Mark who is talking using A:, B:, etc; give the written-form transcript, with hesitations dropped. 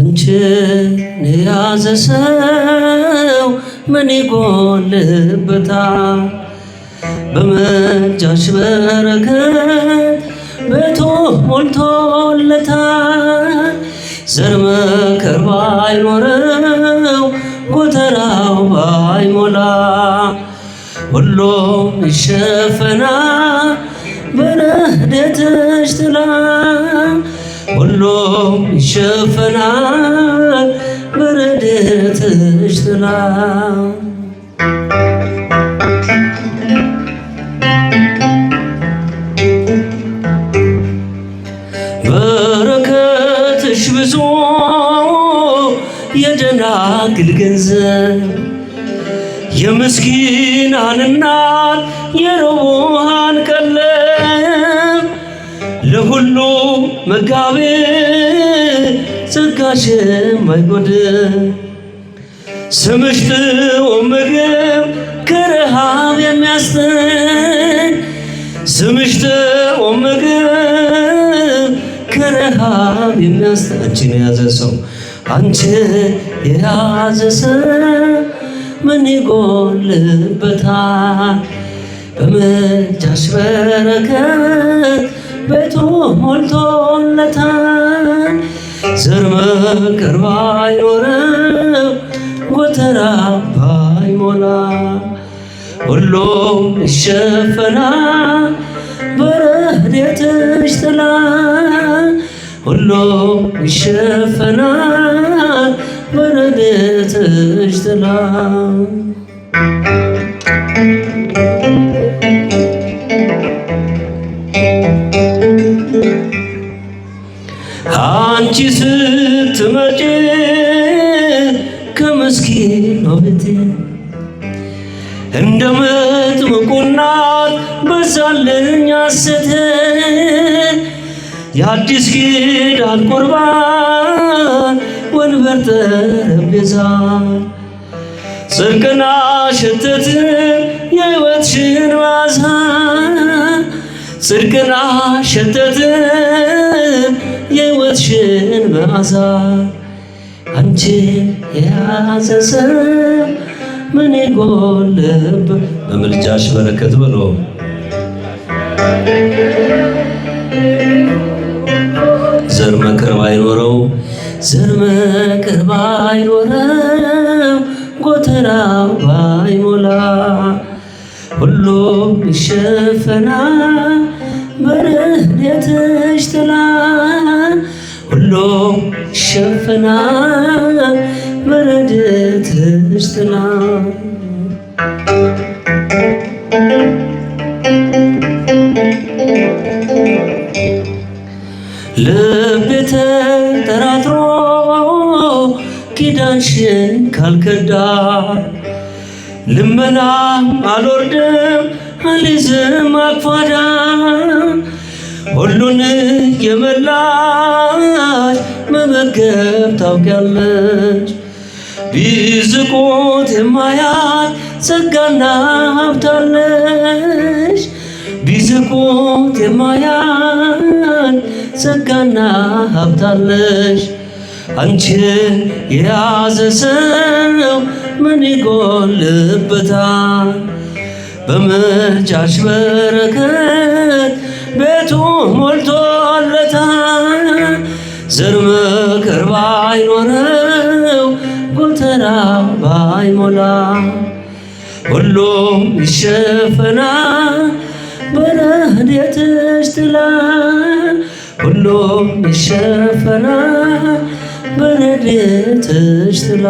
A: አንቺን የያዘ ሰው ምን ይጎልበታል? በምልጃሽ በረከት ቤቱ ሞልቶለታል። ዘር መከር ባይኖረው ጎተራው ባይሞላ ሁሉም ይሸፈናል በረድኤትሽ ጥላ። ሁሉም ይሸፈናል በረድኤትሽ ጥላ። በረከትሽ ብዙ የደናግል ገንዘብ የምስኪናን እናት የርቡዓን ቀለብ ለሁሉ መጋቤ ጸጋሽ የማይጎድል ስምሽ ጥዑም ምግብ ከረሃብ የሚያስጥል ስምሽ ጥዑም ምግብ ከረሃብ የሚያስጥል። አንቺን የያዘ ሰው አንቺን የያዘ ሰው ምን ይጎልበታል? በምልጃሽ በረከት ቤቱ ሞልቶለታል። ዘር መከር ባይኖረው ጎተራ ባይሞላ ሁሉም ይሸፈናል በረድኤትሽ ጥላ። ሁሉም ይሸፈናል በረድኤትሽ ጥላ። አንቺ ስትመጪ ከምስኪኗ ቤቴ እንደ መጥምቁ እናት በዛልኝ ሐሴቴ። የአዲስ ኪዳን ቁርባን ወንበር ጠረጴዛ ጽድቅን አሸተትን የሕይወትሽን መዓዛ። ጽድቅን አሸተትን የሕይወትሽን መዓዛ። አንቺን የያዘ ሰው ምን ይጎልበት? በምልጃሽ በረከት ብሎ ዘር መከር ባይኖረው ዘር መከር ባይኖረው ጎተራው ባይሞላ ሁሉም ይሸፈናል በረድኤትሽ ጥላ። ሁሉም ይሸፈናል በረድኤትሽ ጥላ። ልቤ ተጠራጥሮ ኪዳንሽን ካልከዳ ልመና አልወርድም አልይዝም አቅፋዳ። ሁሉን የመላሽ መመገብ ታውቂያለሽ። ቢዝቁት የማያት ጸጋና ሀብታለሽ። ቢዝቁት የማያት ጸጋና ሀብታለሽ። አንቺን የያዘ ሰው ምን ይጎልበታል? በምልጃሽ በረከት ቤቱ ሞልቶለታል። ዘር መከር ባይኖረው ጎተራ ባይሞላ ሁሉም ይሸፈናል በረድኤትሽ ጥላ። ሁሉም ይሸፈናል በረድኤትሽ ጥላ።